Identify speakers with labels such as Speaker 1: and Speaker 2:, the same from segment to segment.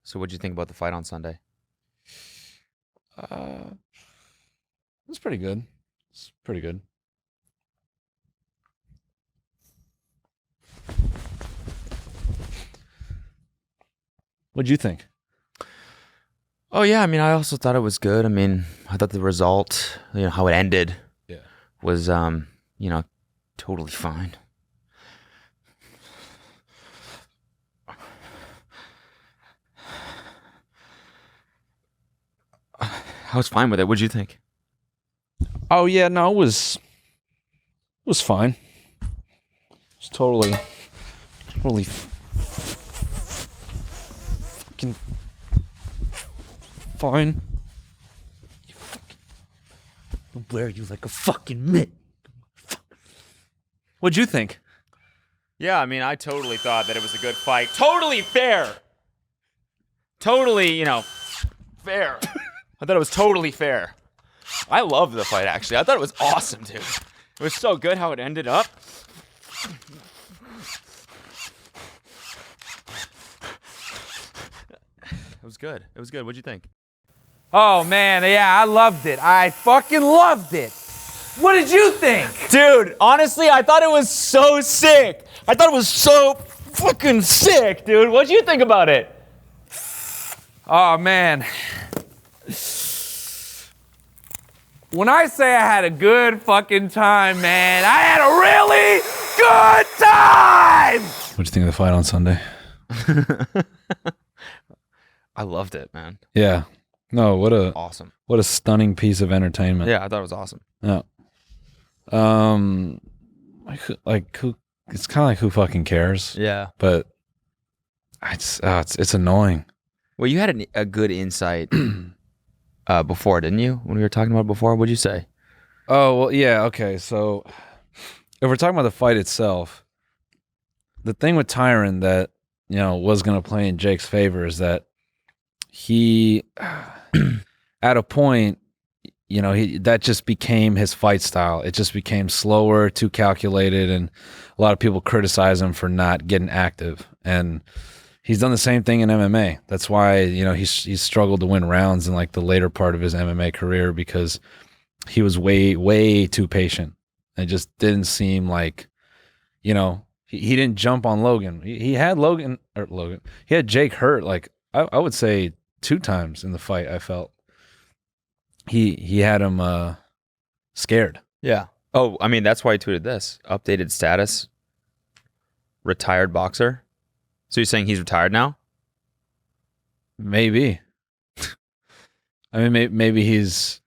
Speaker 1: So what'd you think about the fight on Sunday?
Speaker 2: It was pretty good. It's pretty good. What'd you think?
Speaker 1: Oh yeah, I mean, I also thought it was good. I mean, I thought the result, how it ended, was, totally fine. I was fine with it. What'd you think?
Speaker 2: Oh yeah, no, it was fine. It's totally fucking fine.
Speaker 3: I'll wear you like a fucking mitt.
Speaker 2: What'd you think?
Speaker 1: Yeah, I mean, I totally thought that it was a good fight. Totally fair. Totally, fair. I thought it was totally fair. I loved the fight, actually. I thought it was awesome, dude. It was so good how it ended up. It was good. It was good. What'd you think?
Speaker 3: Oh, man, yeah, I loved it. I fucking loved it. What did you think?
Speaker 1: Dude, honestly, I thought it was so sick. I thought it was so fucking sick, dude. What'd you think about it?
Speaker 3: Oh, man. When I say I had a good fucking time, man, I had a really good time!
Speaker 2: What'd you think of the fight on Sunday?
Speaker 1: I loved it, man.
Speaker 2: Yeah. No, what
Speaker 1: Awesome.
Speaker 2: a stunning piece of entertainment.
Speaker 1: Yeah, I thought it was awesome.
Speaker 2: Yeah. Like who? It's kind of like who fucking cares?
Speaker 1: Yeah.
Speaker 2: But it's annoying.
Speaker 1: Well, you had a good insight before, didn't you? When we were talking about it before, what'd you say?
Speaker 2: Oh well, yeah. Okay, so if we're talking about the fight itself, the thing with Tyron that was going to play in Jake's favor is that he, at a point, that just became his fight style. It just became slower, too calculated, and a lot of people criticize him for not getting active. And he's done the same thing in MMA. That's why he's struggled to win rounds in like the later part of his MMA career because he was way too patient. It just didn't seem like, he didn't jump on Logan. He had He had Jake hurt like I would say 2 times in the fight. I felt. He had him scared.
Speaker 1: Yeah. Oh, I mean, that's why I tweeted this. Updated status. Retired boxer. So you're saying he's retired now?
Speaker 2: Maybe. I mean, maybe he's,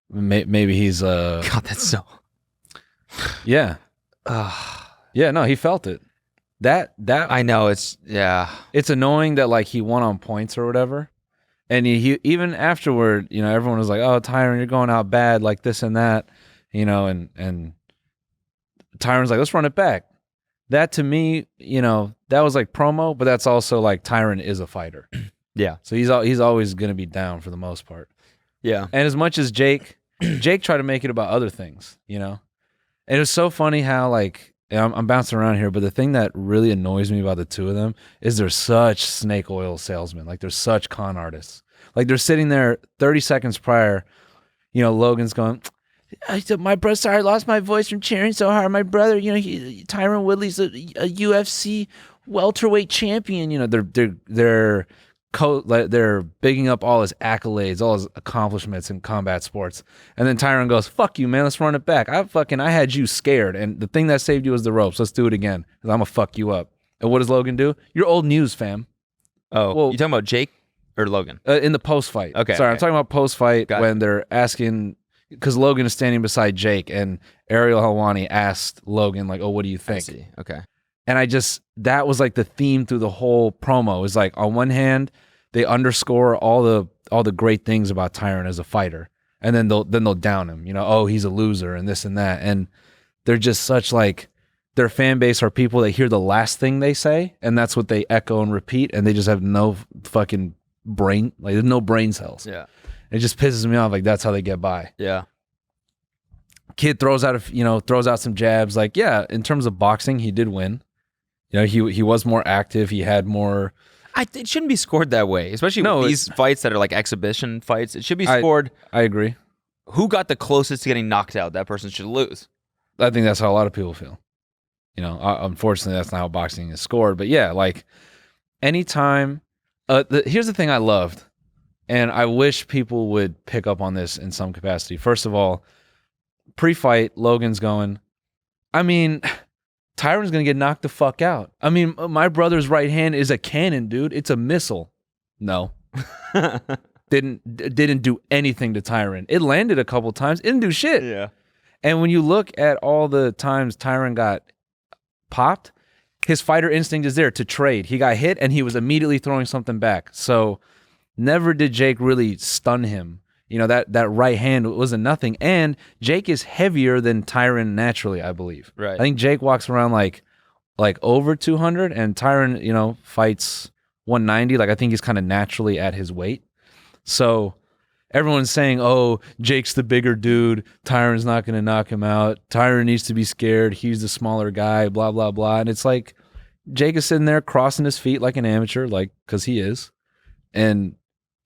Speaker 2: maybe he's
Speaker 1: God, that's so.
Speaker 2: Yeah. Yeah, no, he felt it. That
Speaker 1: I know, it's
Speaker 2: annoying that like he won on points or whatever. And he even afterward, everyone was like, "Oh, Tyron, you're going out bad, like this and that," and Tyron's like, "Let's run it back." That to me, that was like promo, but that's also like Tyron is a fighter.
Speaker 1: Yeah.
Speaker 2: So he's always going to be down for the most part.
Speaker 1: Yeah.
Speaker 2: And as much as Jake tried to make it about other things, And it was so funny how like I'm bouncing around here, but the thing that really annoys me about the two of them is they're such snake oil salesmen. Like they're such con artists. Like they're sitting there 30 seconds prior, Logan's going, my brother, sorry, I lost my voice from cheering so hard. My brother, Tyron Woodley's a UFC welterweight champion. They're bigging up all his accolades, all his accomplishments in combat sports. And then Tyron goes, "Fuck you, man. Let's run it back. I had you scared. And the thing that saved you was the ropes. Let's do it again. Because I'm going to fuck you up." And what does Logan do? You're old news, fam.
Speaker 1: Oh, well, you talking about Jake or Logan?
Speaker 2: In the post-fight.
Speaker 1: Okay.
Speaker 2: Sorry, I'm talking about post-fight when they're asking, because Logan is standing beside Jake, and Ariel Helwani asked Logan, like, "Oh, what do you think?"
Speaker 1: I see. Okay.
Speaker 2: And that was like the theme through the whole promo. Is like, on one hand, they underscore all the great things about Tyron as a fighter, and then they'll down him. Oh, he's a loser and this and that. And they're just such like, their fan base are people that hear the last thing they say, and that's what they echo and repeat, and they just have no fucking brain, like there's no brain cells.
Speaker 1: Yeah.
Speaker 2: It just pisses me off. Like that's how they get by.
Speaker 1: Yeah.
Speaker 2: Kid throws out some jabs. Like, yeah, in terms of boxing, he did win. He was more active. He had more.
Speaker 1: It shouldn't be scored that way, especially with these fights that are like exhibition fights. It should be scored.
Speaker 2: I agree.
Speaker 1: Who got the closest to getting knocked out? That person should lose.
Speaker 2: I think that's how a lot of people feel. You know, unfortunately, that's not how boxing is scored. But yeah, like anytime. Here's the thing I loved, and I wish people would pick up on this in some capacity. First of all, pre-fight, Logan's going, I mean, Tyron's going to get knocked the fuck out. I mean, my brother's right hand is a cannon, dude. It's a missile. No. Didn't do anything to Tyron. It landed a couple times. It didn't do shit.
Speaker 1: Yeah.
Speaker 2: And when you look at all the times Tyron got popped, his fighter instinct is there to trade. He got hit and he was immediately throwing something back. So never did Jake really stun him. You know, that right hand wasn't nothing. And Jake is heavier than Tyron naturally, I believe.
Speaker 1: Right.
Speaker 2: I think Jake walks around like over 200 and Tyron, you know, fights 190. Like I think he's kind of naturally at his weight. So everyone's saying, oh, Jake's the bigger dude. Tyron's not going to knock him out. Tyron needs to be scared. He's the smaller guy, blah, blah, blah. And it's like Jake is sitting there crossing his feet like an amateur, like, because he is. And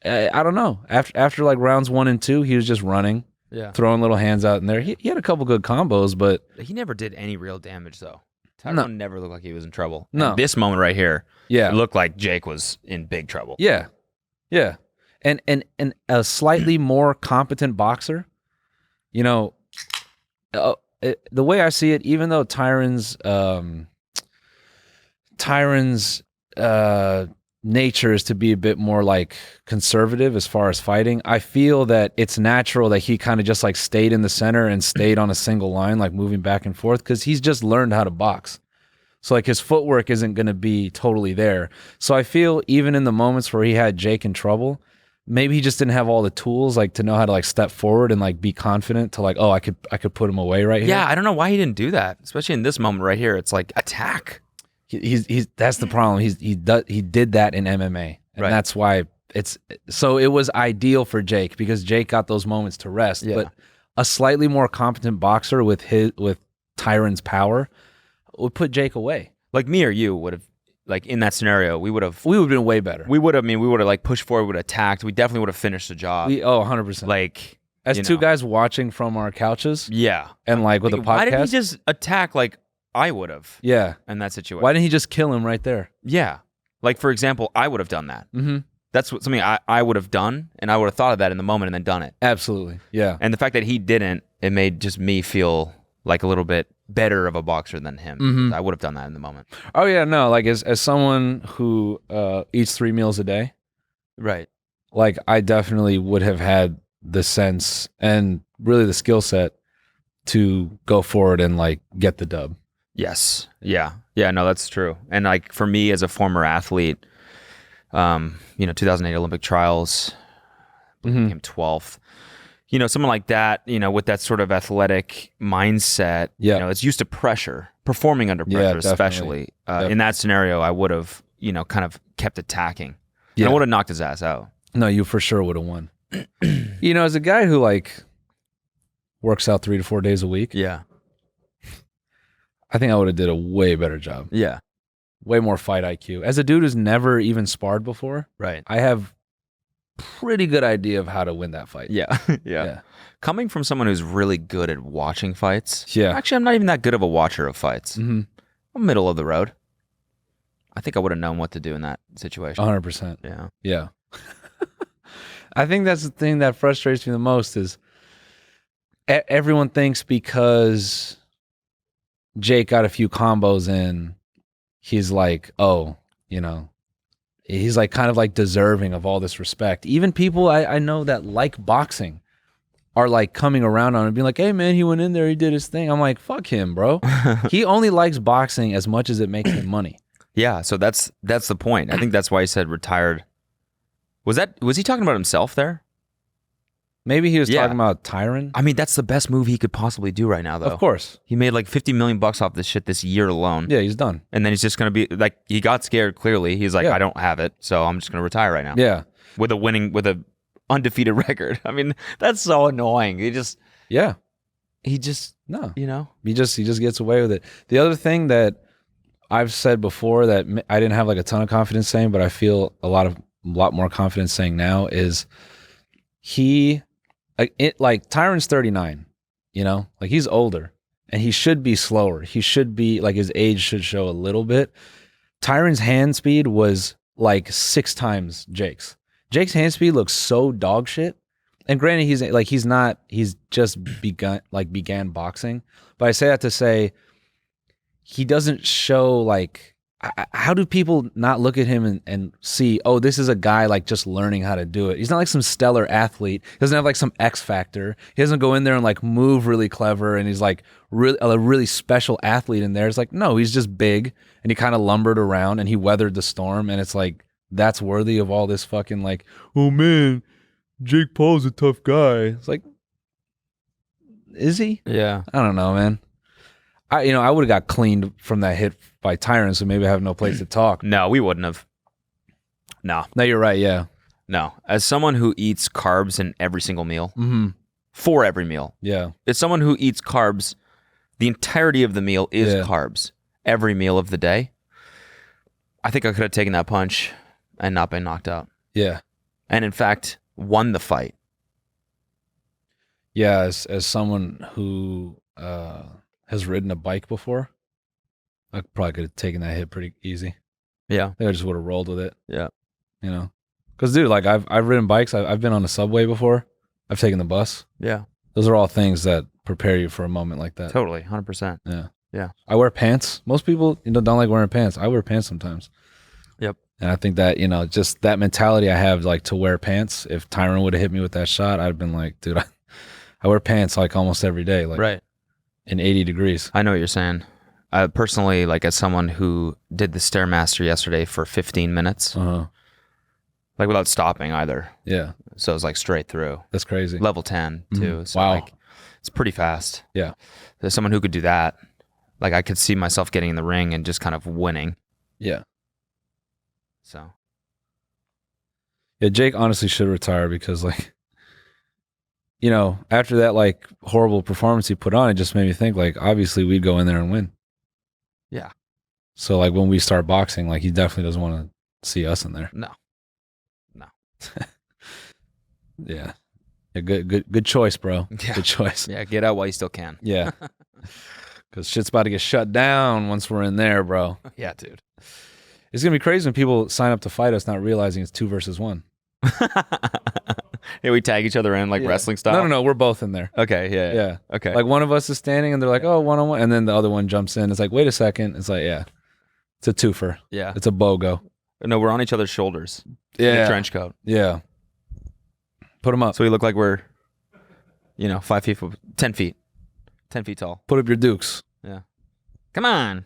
Speaker 2: I don't know. After like rounds 1 and 2, he was just running, throwing little hands out in there. He had a couple good combos, but
Speaker 1: he never did any real damage, though. Tyron never looked like he was in trouble.
Speaker 2: No.
Speaker 1: And this moment right here,
Speaker 2: it
Speaker 1: looked like Jake was in big trouble.
Speaker 2: Yeah. Yeah. And a slightly more competent boxer, you know, the way I see it, even though Tyron's nature is to be a bit more like conservative as far as fighting, I feel that it's natural that he kind of just like stayed in the center and stayed on a single line, like moving back and forth, because he's just learned how to box. So like his footwork isn't going to be totally there. So I feel even in the moments where he had Jake in trouble, maybe he just didn't have all the tools like to know how to like step forward and like be confident to like, oh, I could put him away right here.
Speaker 1: Yeah, I don't know why he didn't do that, especially in this moment right here. It's like attack.
Speaker 2: He's that's the problem. He did that in MMA, and that's why it was ideal for Jake because Jake got those moments to rest. Yeah. But a slightly more competent boxer with Tyron's power would put Jake away.
Speaker 1: Like me or you would have. Like in that scenario, we would have
Speaker 2: been way better.
Speaker 1: We would have like pushed forward, would have attacked. We definitely would have finished the job.
Speaker 2: 100%.
Speaker 1: Like
Speaker 2: as two guys watching from our couches.
Speaker 1: Yeah.
Speaker 2: And like with a podcast.
Speaker 1: Why didn't he just attack like I would have?
Speaker 2: Yeah.
Speaker 1: In that situation.
Speaker 2: Why didn't he just kill him right there?
Speaker 1: Yeah. Like for example, I would have done that.
Speaker 2: Mm-hmm.
Speaker 1: That's something I would have done, and I would have thought of that in the moment and then done it.
Speaker 2: Absolutely. Yeah.
Speaker 1: And the fact that he didn't, it made just me feel like a little bit better of a boxer than him.
Speaker 2: Mm-hmm.
Speaker 1: I would have done that in the moment.
Speaker 2: Oh yeah, no, like as someone who eats 3 meals a day,
Speaker 1: right?
Speaker 2: Like I definitely would have had the sense and really the skill set to go forward and like get the dub.
Speaker 1: Yes. Yeah. Yeah. No, that's true. And like for me as a former athlete, 2008 Olympic trials, became 12th. Someone like that, with that sort of athletic mindset, it's used to pressure, performing under pressure, especially. In that scenario, I would have, kind of kept attacking. Yeah. And I would have knocked his ass out.
Speaker 2: No, you for sure would have won. As a guy who like works out 3 to 4 days a week.
Speaker 1: Yeah.
Speaker 2: I think I would have did a way better job.
Speaker 1: Yeah.
Speaker 2: Way more fight IQ. As a dude who's never even sparred before,
Speaker 1: right?
Speaker 2: I have pretty good idea of how to win that fight.
Speaker 1: Yeah. Yeah. Coming from someone who's really good at watching fights.
Speaker 2: Yeah.
Speaker 1: Actually, I'm not even that good of a watcher of fights.
Speaker 2: Mm-hmm.
Speaker 1: I'm middle of the road. I think I would have known what to do in that situation.
Speaker 2: 100%.
Speaker 1: Yeah.
Speaker 2: Yeah. I think that's the thing that frustrates me the most is everyone thinks because Jake got a few combos in, he's like, oh, he's like kind of like deserving of all this respect. Even people I know that like boxing are like coming around on it and being like, hey man, he went in there, he did his thing. I'm like, fuck him, bro. He only likes boxing as much as it makes him money.
Speaker 1: Yeah, so that's the point. I think that's why he said retired. Was he talking about himself there?
Speaker 2: Maybe he was talking about Tyron.
Speaker 1: I mean, that's the best move he could possibly do right now, though.
Speaker 2: Of course.
Speaker 1: He made like $50 million off this shit this year alone.
Speaker 2: Yeah, he's done.
Speaker 1: And then he's just going to be like, he got scared clearly. He's like, I don't have it, so I'm just going to retire right now.
Speaker 2: Yeah.
Speaker 1: With a undefeated record. I mean, that's so annoying. He just
Speaker 2: no.
Speaker 1: He just gets away with it.
Speaker 2: The other thing that I've said before that I didn't have like a ton of confidence saying, but I feel a lot more confidence saying now is like Tyron's 39, you know, like he's older and he should be slower. He should be like his age should show a little bit. Tyron's hand speed was like 6 times Jake's. Jake's hand speed looks so dog shit. And granted, he's just began boxing. But I say that to say he doesn't show like, how do people not look at him and see, oh, this is a guy like just learning how to do it. He's not like some stellar athlete. He doesn't have like some X factor. He doesn't go in there and like move really clever and he's like a really special athlete in there. It's like, no, he's just big and he kind of lumbered around and he weathered the storm. And it's like, that's worthy of all this fucking like, oh man, Jake Paul's a tough guy. It's like, is he?
Speaker 1: Yeah.
Speaker 2: I don't know, man. I would have got cleaned from that hit by Tyron, so maybe I have no place to talk.
Speaker 1: No, we wouldn't have. No,
Speaker 2: you're right. Yeah.
Speaker 1: No, as someone who eats carbs in every single meal, for every meal,
Speaker 2: yeah,
Speaker 1: as someone who eats carbs, the entirety of the meal is carbs. Every meal of the day. I think I could have taken that punch and not been knocked out.
Speaker 2: Yeah,
Speaker 1: and in fact, won the fight.
Speaker 2: Yeah, as someone who has ridden a bike before, I probably could have taken that hit pretty easy.
Speaker 1: Yeah,
Speaker 2: I think I just would have rolled with it.
Speaker 1: Yeah,
Speaker 2: you know, because dude, like I've ridden bikes. I've been on the subway before. I've taken the bus.
Speaker 1: Yeah,
Speaker 2: those are all things that prepare you for a moment like that.
Speaker 1: Totally, 100%.
Speaker 2: Yeah,
Speaker 1: yeah.
Speaker 2: I wear pants. Most people don't like wearing pants. I wear pants sometimes.
Speaker 1: Yep.
Speaker 2: And I think that just that mentality I have like to wear pants. If Tyron would have hit me with that shot, I'd have been like, dude, I wear pants like almost every day, like
Speaker 1: right
Speaker 2: in 80 degrees.
Speaker 1: I know what you're saying. Personally, like as someone who did the Stairmaster yesterday for 15 minutes, like without stopping either.
Speaker 2: Yeah.
Speaker 1: So it was like straight through.
Speaker 2: That's crazy.
Speaker 1: Level 10 too. So
Speaker 2: wow.
Speaker 1: Like, it's pretty fast.
Speaker 2: Yeah.
Speaker 1: There's someone who could do that. Like I could see myself getting in the ring and just kind of winning.
Speaker 2: Yeah.
Speaker 1: So.
Speaker 2: Yeah, Jake honestly should retire because like, after that like horrible performance he put on, it just made me think like obviously we'd go in there and win.
Speaker 1: Yeah.
Speaker 2: So like when we start boxing, like he definitely doesn't want to see us in there.
Speaker 1: No.
Speaker 2: Yeah. Good choice, bro.
Speaker 1: Yeah.
Speaker 2: Good choice.
Speaker 1: Yeah, get out while you still can.
Speaker 2: Yeah. Because shit's about to get shut down once we're in there, bro.
Speaker 1: Yeah, dude.
Speaker 2: It's going to be crazy when people sign up to fight us not realizing it's 2 versus 1.
Speaker 1: Yeah, we tag each other in like wrestling style?
Speaker 2: No. We're both in there.
Speaker 1: Okay, yeah.
Speaker 2: Yeah.
Speaker 1: Okay.
Speaker 2: Like one of us is standing and they're like, oh, 1-on-1. And then the other one jumps in. It's like, wait a second. It's like, yeah. It's a twofer.
Speaker 1: Yeah.
Speaker 2: It's a BOGO.
Speaker 1: No, we're on each other's shoulders.
Speaker 2: Yeah.
Speaker 1: In a trench coat.
Speaker 2: Yeah. Put them up.
Speaker 1: So we look like we're, 5 feet, 10 feet. 10 feet tall.
Speaker 2: Put up your dukes.
Speaker 1: Yeah. Come on.